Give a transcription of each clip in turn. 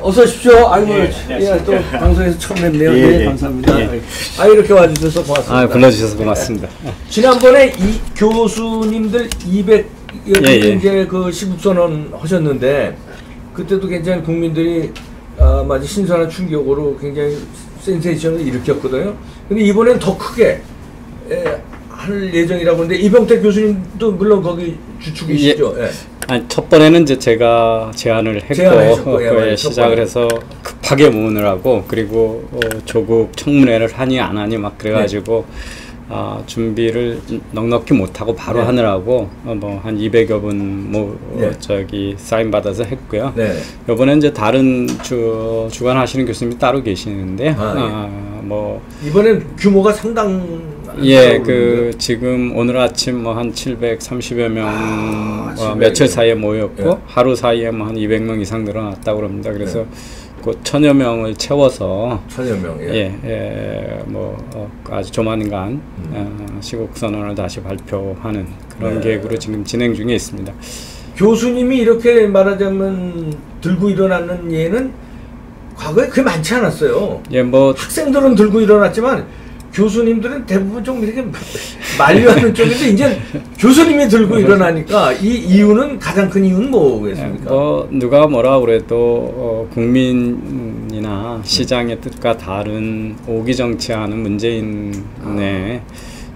어서 오십시오. 아이고, 예, 예, 또 방송에서 처음 뵙네요. 예, 네, 예. 감사합니다. 예. 아, 이렇게 와주셔서 고맙습니다. 아, 불러주셔서 고맙습니다. 지난번에 이 교수님들 200여 분이 예, 예. 이제 그 시국선언 하셨는데, 그때도 굉장히 국민들이 마치 신선한 충격으로 굉장히 센세이션을 일으켰거든요. 근데 이번엔 더 크게 할 예정이라고 하는데, 이병택 교수님도 물론 거기 주축이시죠? 예. 아니, 첫 번에는 이제 제가 제안을 했고, 예, 시작을 해서 급하게 모으느라고 그리고 조국 청문회를 하니 안 하니 막 그래가지고 준비를 넉넉히 못하고 바로 네. 하느라고 뭐 한 200여 분 네. 저기 사인 받아서 했고요. 네. 이번에 이제 다른 주관하시는 교수님이 따로 계시는데 뭐 이번엔 규모가 상당. 예, 그 지금 오늘 아침 뭐 한 730여 명 며칠 사이에 모였고 예. 하루 사이에 뭐 한 200명 이상 늘어났다고 그럽니다. 그래서 그 1000여 명을 채워서 1000여 명. 뭐 아주 조만간 시국 선언을 다시 발표하는 그런 계획으로 지금 진행 중에 있습니다. 교수님이 이렇게 말하자면 들고 일어나는 예는 과거에 그렇게 많지 않았어요. 예, 뭐 학생들은 들고 일어났지만 교수님들은 대부분 좀 이렇게 만류하는 쪽인데 이제 교수님이 들고 일어나니까 이 이유는 가장 큰 이유는 뭐겠습니까? 뭐 누가 뭐라 그래도 국민이나 시장의 뜻과 다른 오기 정치하는 문재인의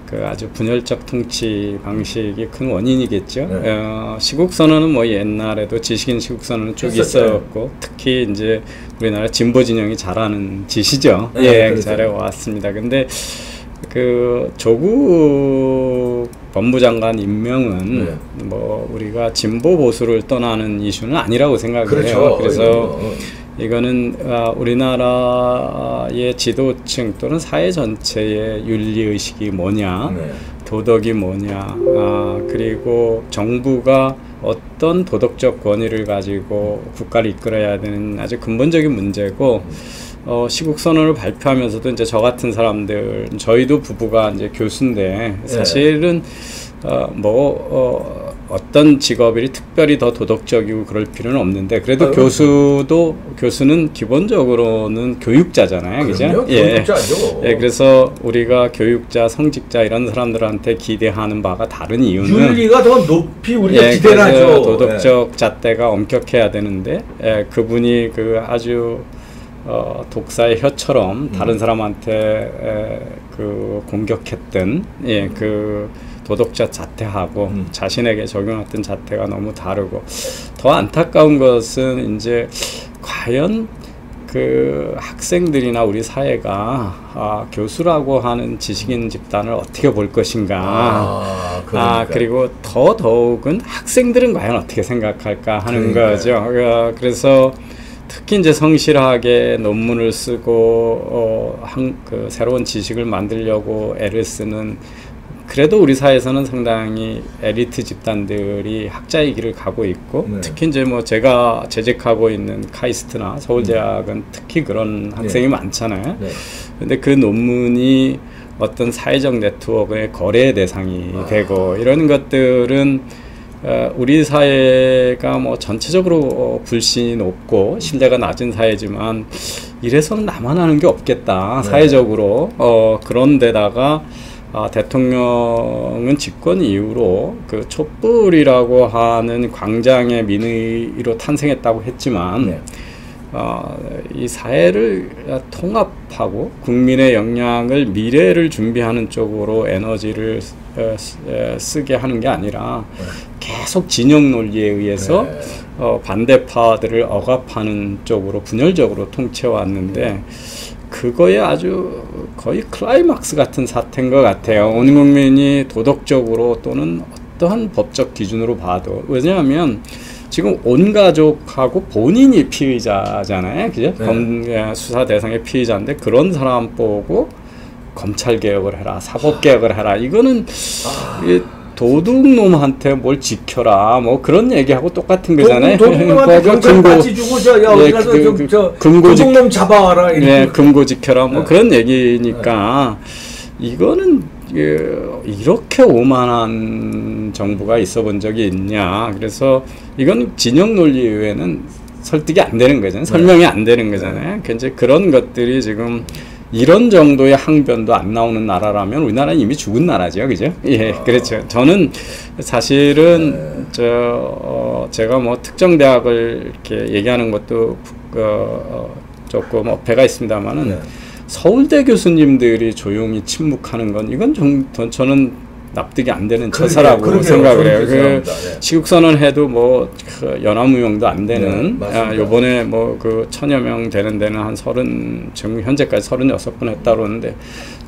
그 아주 분열적 통치 방식이 큰 원인이겠죠. 시국선언은 뭐 옛날에도 지식인 시국선언은 쭉 있었고 특히 이제 우리나라 진보 진영이 잘하는 짓이죠. 잘해 왔습니다. 근데 그 조국 법무장관 임명은 뭐 우리가 진보 보수를 떠나는 이슈는 아니라고 생각해요. 그렇죠. 그래서 이거는 우리나라의 지도층 또는 사회 전체의 윤리의식이 뭐냐, 도덕이 뭐냐, 그리고 정부가 어떤 도덕적 권위를 가지고 국가를 이끌어야 되는 아주 근본적인 문제고, 시국선언을 발표하면서도 이제 저 같은 사람들, 저희도 부부가 이제 교수인데 사실은 어떤 직업이 특별히 더 도덕적이고 그럴 필요는 없는데 그래도 교수는 기본적으로는 교육자잖아요, 그죠? 교육자죠. 그래서 우리가 교육자, 성직자 이런 사람들한테 기대하는 바가 다른 이유는 윤리가 더 높이 우리가 기대를 하죠. 도덕적 잣대가 엄격해야 되는데 그분이 그 아주 독사의 혀처럼 다른 사람한테 그 공격했던 그 도덕적 자태하고 자신에게 적용했던 자태가 너무 다르고 더 안타까운 것은 이제 과연 그 학생들이나 우리 사회가 교수라고 하는 지식인 집단을 어떻게 볼 것인가 그리고 더더욱은 학생들은 과연 어떻게 생각할까 하는 거죠. 그래서 특히 이제 성실하게 논문을 쓰고 그 새로운 지식을 만들려고 애를 쓰는 그래도 우리 사회에서는 상당히 엘리트 집단들이 학자의 길을 가고 있고 특히 이제 뭐 제가 재직하고 있는 카이스트나 서울대학은 특히 그런 학생이 많잖아요. 근데 그 논문이 어떤 사회적 네트워크의 거래의 대상이 되고 이런 것들은 우리 사회가 뭐 전체적으로 불신이 높고 신뢰가 낮은 사회지만 이래서는 나만 하는 게 없겠다 사회적으로 그런데다가 대통령은 집권 이후로 그 촛불이라고 하는 광장의 민의로 탄생했다고 했지만 이 사회를 통합하고 국민의 역량을 미래를 준비하는 쪽으로 에너지를 쓰게 하는 게 아니라 계속 진영 논리에 의해서 반대파들을 억압하는 쪽으로 분열적으로 통치해왔는데 그거에 아주 거의 클라이막스 같은 사태인 것 같아요. 온 국민이 도덕적으로 또는 어떠한 법적 기준으로 봐도 왜냐하면 지금 온 가족하고 본인이 피의자잖아요, 그죠? 수사 대상의 피의자인데 그런 사람 보고 검찰 개혁을 해라, 사법 개혁을 해라. 이거는 도둑놈한테 뭘 지켜라, 뭐 그런 얘기하고 똑같은 거잖아요. 도둑놈한테 경찰까지 주고 어디 가서 도둑놈 잡아와라. 금고 지켜라, 뭐 그런 얘기니까 이거는 이렇게 오만한 정부가 있어 본 적이 있냐. 그래서 이건 진영 논리 외에는 설득이 안 되는 거잖아요. 설명이 안 되는 거잖아요. 이제 그런 것들이 지금 이런 정도의 항변도 안 나오는 나라라면 우리나라는 이미 죽은 나라죠, 그죠? 예, 그렇죠. 저는 사실은 제가 뭐 특정 대학을 이렇게 얘기하는 것도 조금 어폐가 있습니다만은 서울대 교수님들이 조용히 침묵하는 건 이건 저는 납득이 안 되는 처사라고 생각을 해요. 그 시국선언 해도 뭐 그 연화무용도 안 되는 요번에 뭐 그 1000여 명 되는 데는 한 30 지금 현재까지 36번 했다고 그러는데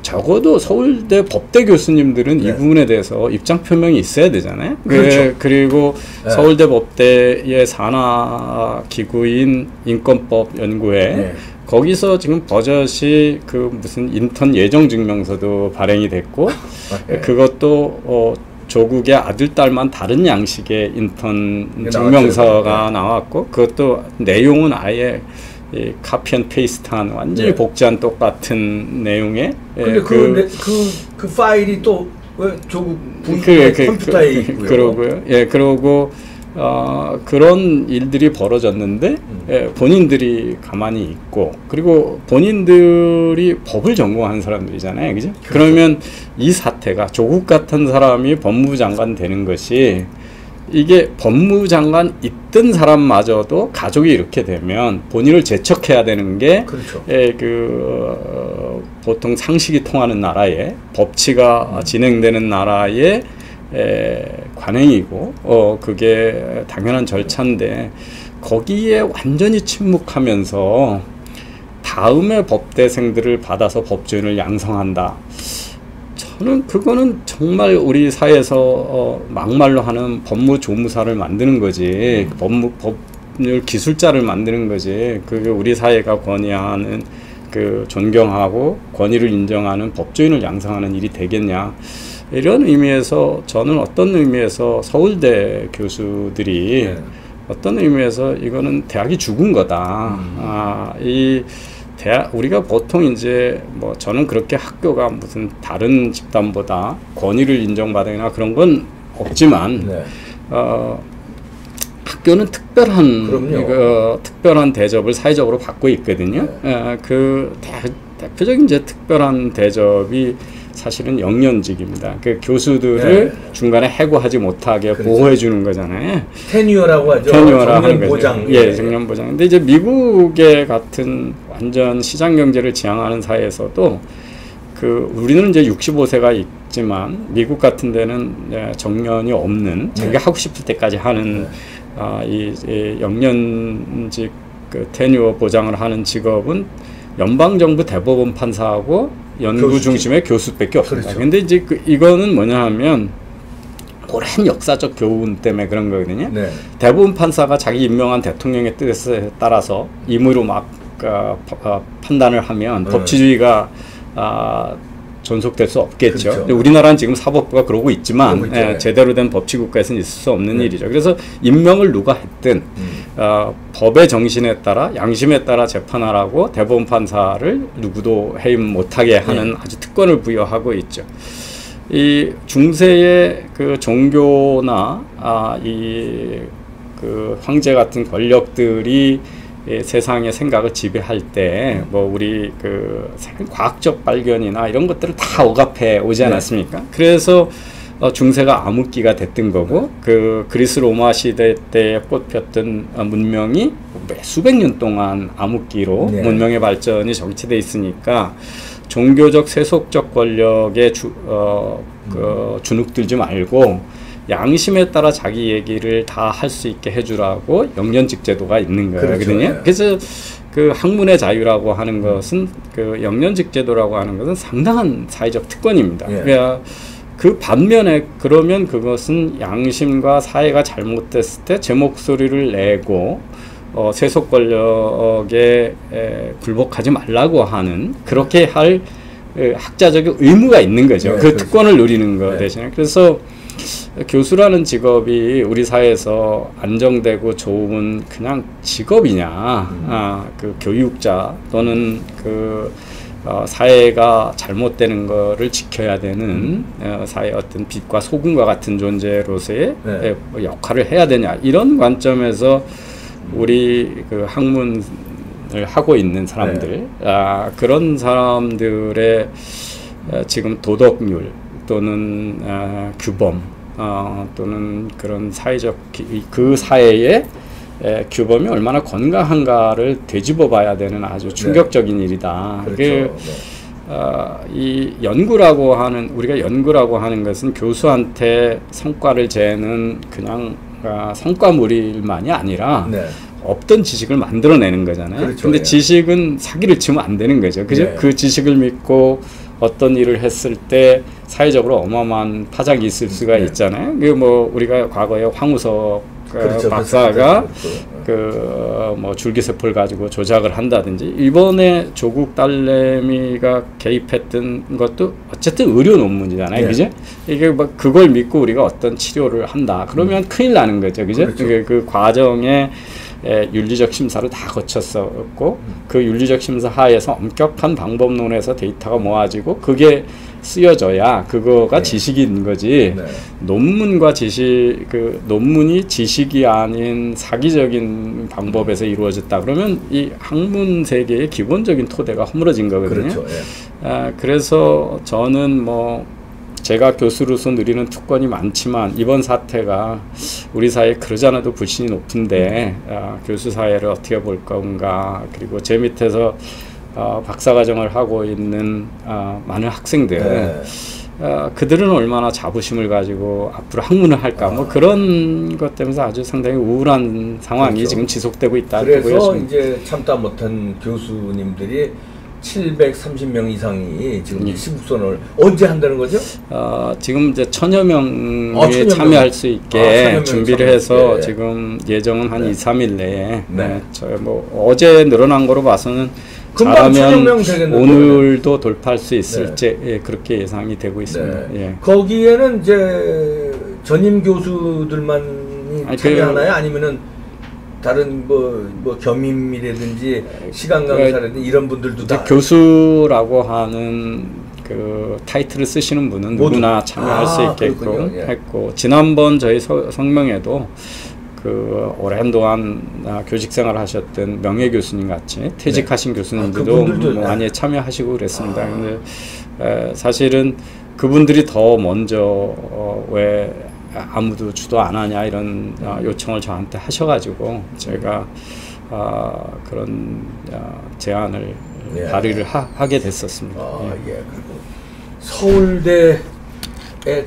적어도 서울대 법대 교수님들은 이 부분에 대해서 입장 표명이 있어야 되잖아요. 그렇죠. 그리고 서울대 법대의 산하 기구인 인권법 연구회 거기서 지금 버젓이 그 무슨 인턴 예정 증명서도 발행이 됐고 그것도 조국의 아들 딸만 다른 양식의 인턴 증명서가 나왔고 그것도 내용은 아예 이 카피 앤 페이스트한 완전히 복제한 똑같은 내용의 근데 그 파일이 또 조국 컴퓨터에 있고요. 그러고요. 예, 그러고 그런 일들이 벌어졌는데 본인들이 가만히 있고 그리고 본인들이 법을 전공한 사람들이잖아요, 그죠? 그러면 이 사태가 조국 같은 사람이 법무부 장관 되는 것이 이게 법무부 장관 있던 사람마저도 가족이 이렇게 되면 본인을 제척해야 되는 게 보통 상식이 통하는 나라에 법치가 진행되는 나라에 관행이고 그게 당연한 절차인데 거기에 완전히 침묵하면서 다음에 법대생들을 받아서 법조인을 양성한다. 저는 그거는 정말 우리 사회에서 막말로 하는 법무조무사를 만드는 거지 법률 기술자를 만드는 거지 그게 우리 사회가 권위하는 그 존경하고 권위를 인정하는 법조인을 양성하는 일이 되겠냐. 이런 의미에서 저는 어떤 의미에서 서울대 교수들이 어떤 의미에서 이거는 대학이 죽은 거다. 이 대학 우리가 보통 이제 뭐 저는 그렇게 학교가 무슨 다른 집단보다 권위를 인정받거나 그런 건 없지만 학교는 특별한 대접을 사회적으로 받고 있거든요. 그 대표적인 이제 특별한 대접이 사실은 영년직입니다. 그 교수들을 중간에 해고하지 못하게 보호해 주는 거잖아요. 테뉴어라고 하죠. 정년 보장. 예, 정년 보장. 근데 이제 미국의 같은 완전 시장 경제를 지향하는 사회에서도 그 우리는 이제 65세가 있지만 미국 같은 데는 정년이 없는 자기가 하고 싶을 때까지 하는 이 영년직 그 테뉴어 보장을 하는 직업은 연방정부 대법원 판사하고 연구 중심의 교수밖에 없습니다. 근데 이제 이거는 뭐냐 하면 오랜 역사적 교훈 때문에 그런 거거든요. 대법원 판사가 자기 임명한 대통령의 뜻에 따라서 임의로 막 판단을 하면 법치주의가 존속될 수 없겠죠. 우리나라는 지금 사법부가 그러고 있지만 제대로 된 법치국가에서는 있을 수 없는 일이죠. 그래서 임명을 누가 했든 법의 정신에 따라 양심에 따라 재판하라고 대법원 판사를 누구도 해임 못하게 하는 아주 특권을 부여하고 있죠. 이 중세의 그 종교나 이 그 황제 같은 권력들이 세상의 생각을 지배할 때 뭐 우리 그 과학적 발견이나 이런 것들을 다 억압해 오지 않았습니까? 그래서 중세가 암흑기가 됐던 거고 그 그리스 로마 시대 때 꽃폈던 문명이 수백 년 동안 암흑기로 문명의 발전이 정체돼 있으니까 종교적 세속적 권력에 주눅들지 말고 양심에 따라 자기 얘기를 다 할 수 있게 해주라고 영년직 제도가 있는 거거든요. 그래서 그 학문의 자유라고 하는 것은 그 영년직 제도라고 하는 것은 상당한 사회적 특권입니다. 그러니까 그 반면에 그러면 그것은 양심과 사회가 잘못됐을 때 제 목소리를 내고 세속 권력에 굴복하지 말라고 하는 그렇게 할 학자적 의무가 있는 거죠. 그 특권을 누리는 거 대신에. 그래서 교수라는 직업이 우리 사회에서 안정되고 좋은 그냥 직업이냐, 그 교육자 또는 그 사회가 잘못되는 거를 지켜야 되는 사회의 어떤 빛과 소금과 같은 존재로서의 역할을 해야 되냐 이런 관점에서 우리 그 학문을 하고 있는 사람들, 그런 사람들의 지금 도덕률 또는 규범 또는 그런 사회적 그 사회의 규범이 얼마나 건강한가를 되짚어 봐야 되는 아주 충격적인 일이다. 그렇죠. 이 연구라고 하는, 우리가 연구라고 하는 것은 교수한테 성과를 재는 그냥 성과물일만이 아니라 없던 지식을 만들어내는 거잖아요. 그렇죠. 근데 지식은 사기를 치면 안 되는 거죠. 그죠? 그 지식을 믿고 어떤 일을 했을 때 사회적으로 어마어마한 파장이 있을 수가 있잖아요. 그 뭐 우리가 과거에 황우석 그렇죠. 박사가 뭐 줄기세포를 가지고 조작을 한다든지, 이번에 조국 딸내미가 개입했던 것도 어쨌든 의료 논문이잖아요. 그죠? 이게 막 그걸 믿고 우리가 어떤 치료를 한다. 그러면 큰일 나는 거죠. 그죠? 그렇죠. 그 과정에 윤리적 심사를 다 거쳤었고, 그 윤리적 심사 하에서 엄격한 방법론에서 데이터가 모아지고 그게 쓰여져야 그거가 지식인 거지. 논문과 지식, 그 논문이 지식이 아닌 사기적인 방법에서 이루어졌다 그러면 이 학문 세계의 기본적인 토대가 허물어진 거거든요. 그렇죠. 그래서 저는 뭐 제가 교수로서 누리는 특권이 많지만 이번 사태가 우리 사회에 그러지 않아도 불신이 높은데 교수 사회를 어떻게 볼 건가, 그리고 제 밑에서 박사과정을 하고 있는 많은 학생들, 그들은 얼마나 자부심을 가지고 앞으로 학문을 할까, 뭐 그런 것 때문에 아주 상당히 우울한 상황이 지금 지속되고 있다. 그래서 이제 참다 못한 교수님들이 730명 이상이 지금 시국선언을 언제 한다는 거죠? 지금 이제 1000여 명이 참여할 수 있게 준비를 해서 지금 예정은 한 2, 3일 내에 뭐 어제 늘어난 거로 봐서는 잘하면 오늘도 돌파할 수 있을지 그렇게 예상이 되고 있습니다. 거기에는 이제 전임 교수들만이 참여하나요? 아니면은 다른 뭐 겸임이라든지 시간 강사라든지 이런 분들도 다 교수라고 하는 그 타이틀을 쓰시는 분은 누구나 참여할 수 있게끔 했고, 지난번 저희 성명에도 그 오랜 동안 교직 생활을 하셨던 명예 교수님 같이 퇴직하신 교수님들도 많이 참여하시고 그랬습니다. 근데 사실은 그분들이 더 먼저 왜 아무도 주도 안 하냐 이런 요청을 저한테 하셔가지고 제가 그런 제안을 발의를 하게 됐었습니다. 그리고 서울대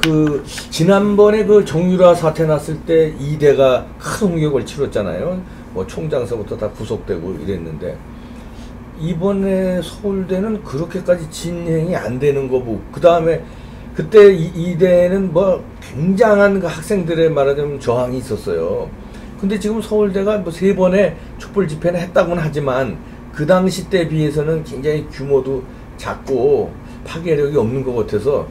그 지난번에 그 정유라 사태 났을 때 이대가 큰 홍역을 치렀잖아요. 뭐 총장서부터 다 구속되고 이랬는데 이번에 서울대는 그렇게까지 진행이 안 되는 거고, 그 다음에 그때 이대는 뭐 굉장한 그 학생들의 말하자면 저항이 있었어요. 근데 지금 서울대가 뭐 3번의 촛불 집회는 했다고는 하지만 그 당시 때 비해서는 굉장히 규모도 작고 파괴력이 없는 것 같아서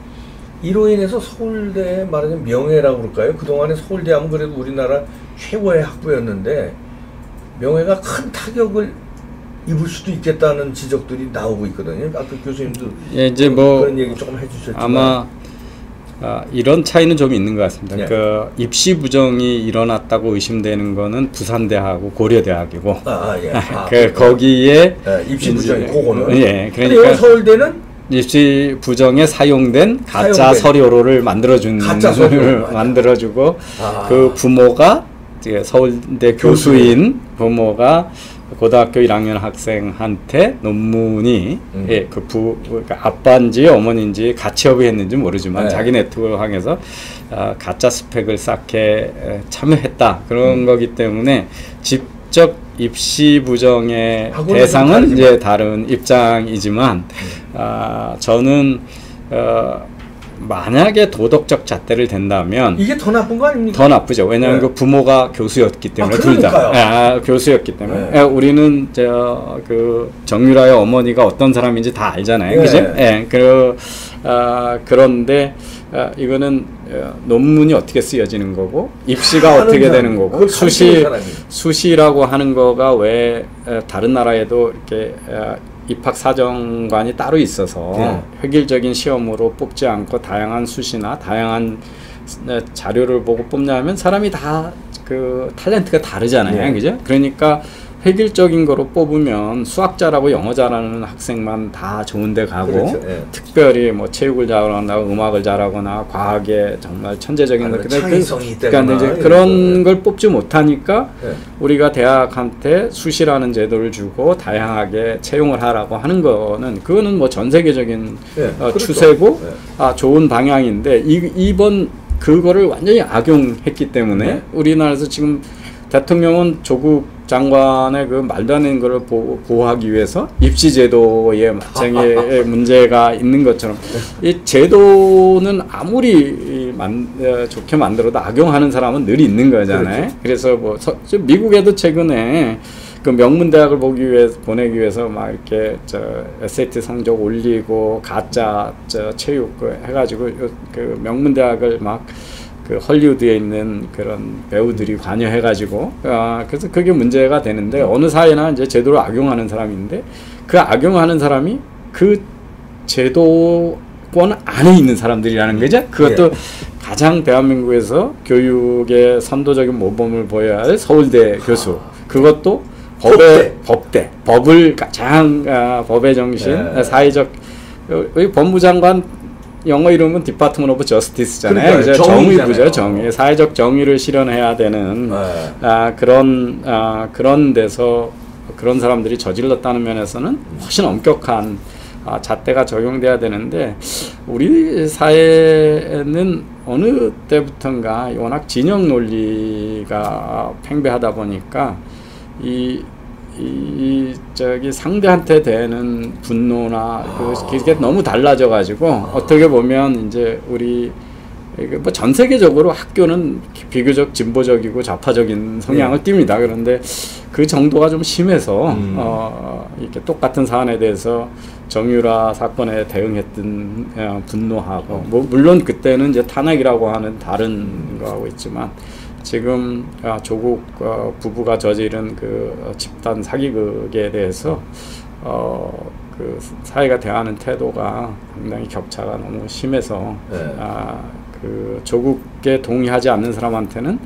이로 인해서 서울대의 말하자면 명예라고 그럴까요? 그동안에 서울대 하면 그래도 우리나라 최고의 학부였는데 명예가 큰 타격을 입을 수도 있겠다는 지적들이 나오고 있거든요. 아까 교수님도 이제 뭐 그런 얘기 조금 해주셨지만 아마 이런 차이는 좀 있는 것 같습니다. 그 입시 부정이 일어났다고 의심되는 거는 부산대하고 고려대학이고, 거기에 입시 부정이 그거는. 그러니까 서울대는 입시 부정에 사용된 가짜 서류를 만들어주고 그 부모가 서울대 교수인 부모가 고등학교 1학년 학생한테 논문이 그러니까 아빠인지 어머니인지 같이 협의했는지 모르지만 자기 네트워크를 향해서 가짜 스펙을 쌓게 참여했다 그런 거기 때문에 직접 입시 부정의 대상은 이제 다른 입장이지만 저는 만약에 도덕적 잣대를 댄다면 이게 더 나쁜 거 아닙니까? 더 나쁘죠. 왜냐하면 그 부모가 교수였기 때문에 둘 다 교수였기 때문에 우리는 그 정유라의 어머니가 어떤 사람인지 다 알잖아요. 그죠? 그런데 이거는 논문이 어떻게 쓰여지는 거고 입시가 어떻게 되는 거고 수시라고 하는 거가 왜 다른 나라에도 이렇게 입학사정관이 따로 있어서 획일적인 시험으로 뽑지 않고 다양한 수시나 다양한 자료를 보고 뽑냐면 사람이 다 그 탤런트가 다르잖아요. 네. 그죠? 그러니까 획일적인 거로 뽑으면 수학 잘하고 영어 잘하는 학생만 다 좋은 데 가고 그렇죠. 예. 특별히 뭐 체육을 잘하거나 음악을 잘하거나 과학에 정말 천재적인 것 창의성이 그러니까 이제 있다거나 그런 걸 뽑지 못하니까 예. 우리가 대학한테 수시라는 제도를 주고 다양하게 채용을 하라고 하는 거는 그거는 뭐 전 세계적인 예, 그렇죠. 추세고 예. 좋은 방향인데 이번 그거를 완전히 악용했기 때문에 네. 우리나라에서 지금 대통령은 조국 장관의 그 말도 안 되는 거를 보호하기 위해서 입시제도에 마찬가지의 문제가 있는 것처럼 이 제도는 아무리 좋게 만들어도 악용하는 사람은 늘 있는 거잖아요. 그렇죠. 그래서 뭐 미국에도 최근에 그 명문대학을 보내기 위해서 막 이렇게 SAT 성적 올리고 가짜 체육 해가지고 그 명문대학을 막 그 헐리우드에 있는 그런 배우들이 관여해가지고 그래서 그게 문제가 되는데 어느 사회나 이제 제도를 악용하는 사람인데 그 악용하는 사람이 그 제도권 안에 있는 사람들이라는 거죠. 그것도 예. 가장 대한민국에서 교육의 선도적인 모범을 보여야 할 서울대 교수. 그것도 법을 가장 법의 정신, 예. 사회적 법무장관 영어 이름은 디파트먼트 오브 저스티스잖아요. 그러니까 정의부죠. 정의. 사회적 정의를 실현해야 되는 그런 데서 그런 사람들이 저질렀다는 면에서는 훨씬 엄격한 잣대가 적용돼야 되는데 우리 사회는 어느 때부턴가 워낙 진영 논리가 팽배하다 보니까 상대한테 대는 분노나 그게 너무 달라져 가지고 어떻게 보면 이제 우리 뭐 전 세계적으로 학교는 비교적 진보적이고 좌파적인 성향을 띱니다. 그런데 그 정도가 좀 심해서 이렇게 똑같은 사안에 대해서 정유라 사건에 대응했던 분노하고 뭐 물론 그때는 이제 탄핵이라고 하는 다른 거하고 있지만 지금 조국 부부가 저지른 그 집단 사기극에 대해서 그 사회가 대하는 태도가 상당히 격차가 너무 심해서 그 조국에 동의하지 않는 사람한테는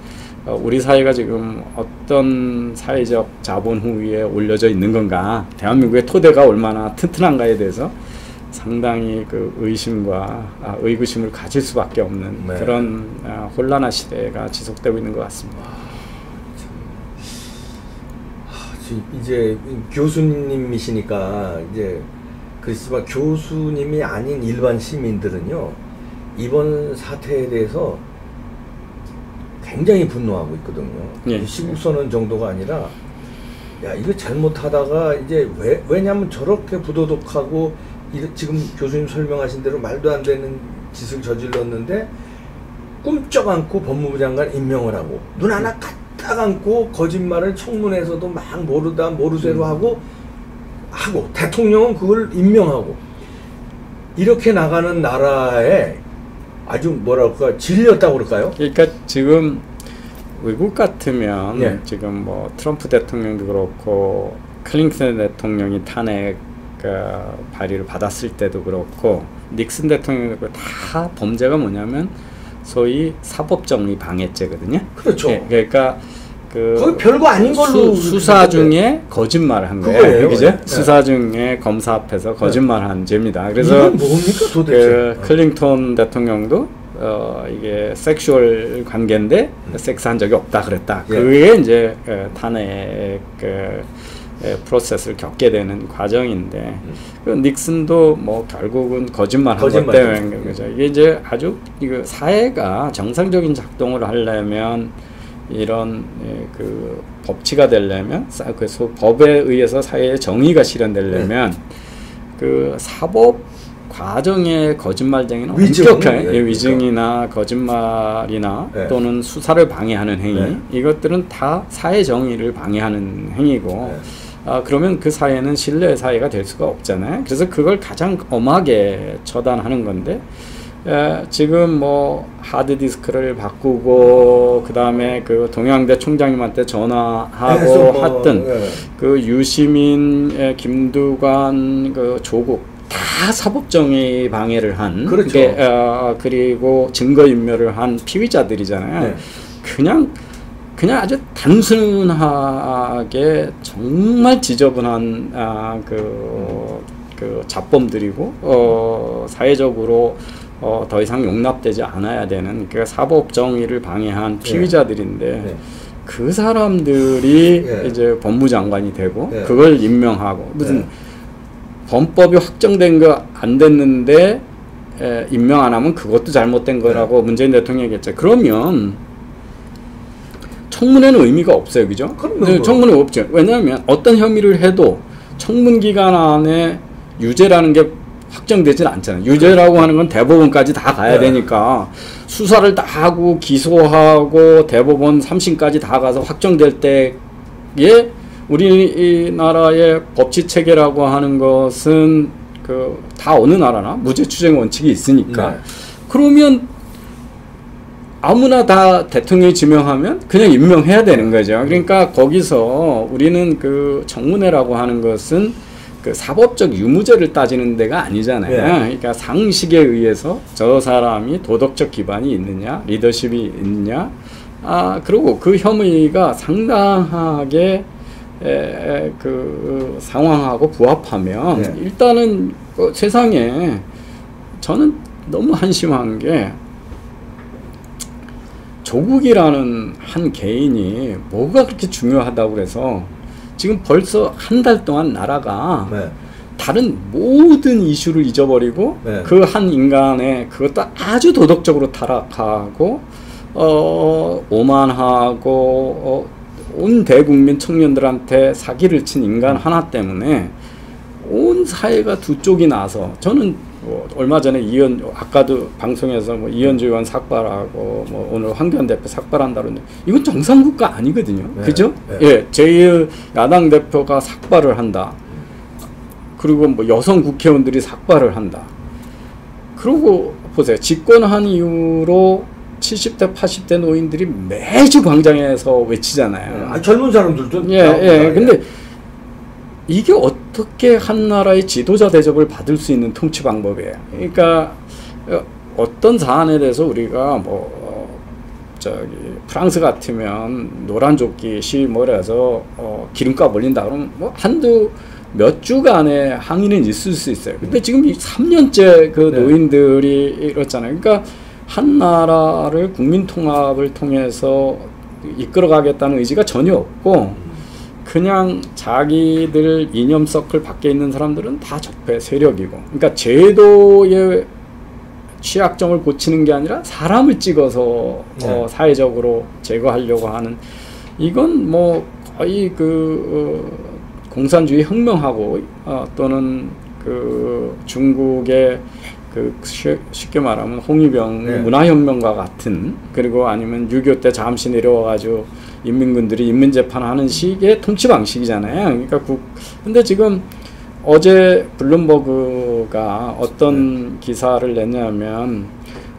우리 사회가 지금 어떤 사회적 자본 후위에 올려져 있는 건가, 대한민국의 토대가 얼마나 튼튼한가에 대해서 상당히 그 의심과 의구심을 가질 수밖에 없는 그런 혼란한 시대가 지속되고 있는 것 같습니다. 이제 교수님이시니까 이제 그렇지만 교수님이 아닌 일반 시민들은요 이번 사태에 대해서 굉장히 분노하고 있거든요. 예. 시국선언 정도가 아니라 야 이거 잘못하다가 이제 왜냐면 저렇게 부도덕하고 지금 교수님 설명하신 대로 말도 안 되는 짓을 저질렀는데 꿈쩍 않고 법무부 장관 임명을 하고 눈 하나 까딱 감고 거짓말을 청문회에서도 막 모르다 모르쇠로 하고 대통령은 그걸 임명하고 이렇게 나가는 나라에 아주 뭐랄까 질렸다고 그럴까요? 그러니까 지금 외국 같으면 예. 지금 뭐 트럼프 대통령도 그렇고 클린턴 대통령이 탄핵 발의를 받았을 때도 그렇고 닉슨 대통령도 그렇고 다 범죄가 뭐냐면 소위 사법정의 방해죄거든요. 그렇죠. 예, 그러니까 거의 별거 아닌 걸로 수사 중에 거짓말을 한 거예요. 그죠? 네. 수사 중에 검사 앞에서 거짓말한 죄입니다. 그래서 이건 뭡니까 도대체? 클린턴 대통령도 이게 섹슈얼 관계인데 섹스한 적이 없다 그랬다. 예. 그게 이제 탄핵 프로세스를 겪게 되는 과정인데 그 닉슨도 뭐 결국은 거짓말한 것 때문에 그죠. 이게 이제 아주 이거 사회가 정상적인 작동을 하려면 이런 그 법치가 되려면 그래서 법에 의해서 사회의 정의가 실현되려면 그 사법 과정의 거짓말쟁이는 엄격한 위증이나 거짓말이나 또는 수사를 방해하는 행위 이것들은 다 사회 정의를 방해하는 행위고 그러면 그 사회는 신뢰의 사회가 될 수가 없잖아요. 그래서 그걸 가장 엄하게 처단하는 건데 지금 뭐 하드디스크를 바꾸고 그 다음에 그 동양대 총장님한테 전화하고 했던 그 유시민, 김두관, 그 조국 다 사법정의 방해를 한 그렇죠. 그리고 증거인멸을 한 피의자들이잖아요. 네. 그냥 아주 단순하게 정말 지저분한 그 자범들이고 사회적으로 더 이상 용납되지 않아야 되는 그 사법 정의를 방해한 피의자들인데 네. 그 사람들이 네. 이제 법무장관이 되고 네. 그걸 임명하고 무슨 네. 범법이 확정된 거 안 됐는데 임명 안 하면 그것도 잘못된 거라고 문재인 대통령이 얘기했죠. 그러면 청문회는 의미가 없어요, 그죠? 네, 청문회 없죠. 왜냐하면 어떤 혐의를 해도 청문 기간 안에 유죄라는 게 확정되질 않잖아요. 유죄라고 하는 건 대법원까지 다 가야 되니까 수사를 다 하고 기소하고 대법원 3심까지 다 가서 확정될 때에 우리나라의 법치 체계라고 하는 것은 다 어느 나라나 무죄 추정 원칙이 있으니까 그러면 아무나 다 대통령이 지명하면 그냥 임명해야 되는 거죠. 그러니까 거기서 우리는 그 청문회라고 하는 것은 그 사법적 유무죄를 따지는 데가 아니잖아요. 그러니까 상식에 의해서 저 사람이 도덕적 기반이 있느냐, 리더십이 있느냐, 그리고 그 혐의가 상당하게 그 상황하고 부합하면 일단은 세상에 저는 너무 한심한 게 조국이라는 한 개인이 뭐가 그렇게 중요하다고 그래서 지금 벌써 한 달 동안 나라가 다른 모든 이슈를 잊어버리고 그 한 인간의 그것도 아주 도덕적으로 타락하고 오만하고 온 대국민 청년들한테 사기를 친 인간 하나 때문에 온 사회가 두 쪽이 나서 저는 얼마 전에 아까도 방송에서 이현주 의원 삭발하고 오늘 황교안 대표 삭발한다는데 이건 정상국가 아니거든요. 그죠? 예, 제1야당 대표가 삭발을 한다. 그리고 여성 국회의원들이 삭발을 한다. 그러고 보세요. 집권한 이후로 70대, 80대 노인들이 매주 광장에서 외치잖아요. 젊은 사람들도. 근데 이게 어떻게 한 나라의 지도자 대접을 받을 수 있는 통치 방법이에요. 그러니까 어떤 사안에 대해서 우리가 프랑스 같으면 노란조끼 시위몰에서 기름값 올린다 그러면 몇 주간의 항의는 있을 수 있어요. 근데 지금 3년째 그 노인들이 이렇잖아요. 그러니까 한 나라를 국민 통합을 통해서 이끌어가겠다는 의지가 전혀 없고 그냥 자기들 이념 서클 밖에 있는 사람들은 다 적폐 세력이고 그러니까 제도의 취약점을 고치는 게 아니라 사람을 찍어서 사회적으로 제거하려고 하는 이건 거의 공산주의 혁명하고 또는 중국의 쉽게 말하면 홍위병 문화혁명과 같은 그리고 아니면 6.25 때 잠시 내려와가지고 인민군들이 인민재판하는 식의 통치 방식이잖아요. 그러니까 근데 지금 어제 블룸버그가 어떤 기사를 냈냐면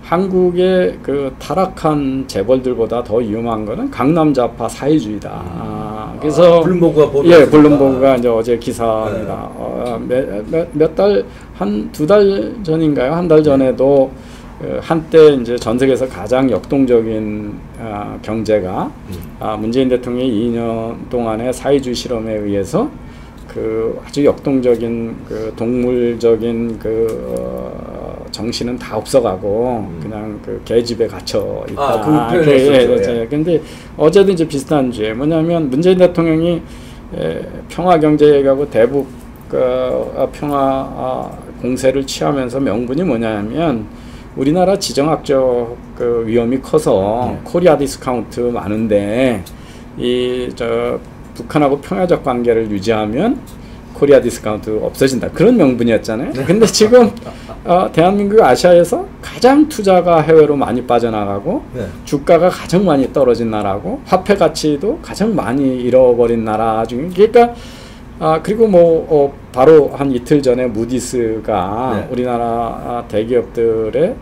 한국의 타락한 재벌들보다 더 위험한 거는 강남좌파 사회주의다. 그래서 블룸버그가 이제 어제 기사입니다. 한 2달 전인가요? 한 달 전에도 한때 이제 전 세계에서 가장 역동적인 경제가 문재인 대통령의 2년 동안의 사회주의 실험에 의해서 아주 역동적인 동물적인 정신은 다 없어가고 그냥 계집에 갇혀 있다. 근데 어제도 이제 비슷한 주에 뭐냐면 문재인 대통령이 평화 경제 얘기하고 대북 평화 공세를 취하면서 명분이 뭐냐면 우리나라 지정학적 위험이 커서 코리아 디스카운트 많은데 북한하고 평화적 관계를 유지하면 코리아 디스카운트 없어진다. 그런 명분이었잖아요. 근데 지금 대한민국 아시아에서 가장 투자가 해외로 많이 빠져나가고 주가가 가장 많이 떨어진 나라고 화폐 가치도 가장 많이 잃어버린 나라 중에 그러니까 그리고 바로 한 이틀 전에 무디스가 우리나라 대기업들의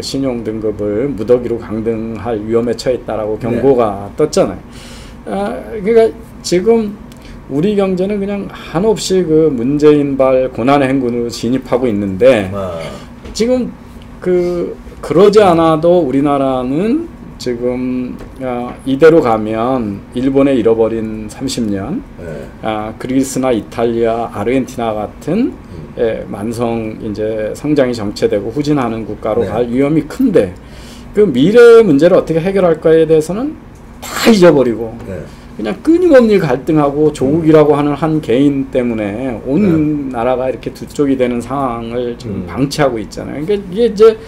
신용 등급을 무더기로 강등할 위험에 처했다라고 경고가 떴잖아요. 그러니까 지금 우리 경제는 그냥 한없이 그 문재인발 고난의 행군으로 진입하고 있는데 지금 그러지 않아도 우리나라는 지금 이대로 가면 일본에 잃어버린 30년, 그리스나 이탈리아, 아르헨티나 같은 만성 이제 성장이 정체되고 후진하는 국가로 갈 위험이 큰데 그 미래 문제를 어떻게 해결할까에 대해서는 다 잊어버리고 그냥 끊임없는 갈등하고 조국이라고 하는 한 개인 때문에 온 나라가 이렇게 두 쪽이 되는 상황을 지금 방치하고 있잖아요. 그러니까 이게 이제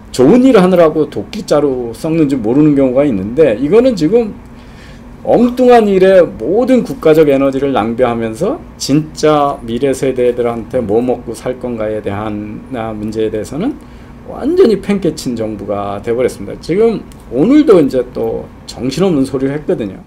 좋은 일을 하느라고 도끼자루 썩는 줄 모르는 경우가 있는데 이거는 지금 엉뚱한 일에 모든 국가적 에너지를 낭비하면서 진짜 미래 세대들한테 뭐 먹고 살 건가에 대한 문제에 대해서는 완전히 팽개친 정부가 돼버렸습니다. 지금 오늘도 이제 또 정신없는 소리를 했거든요.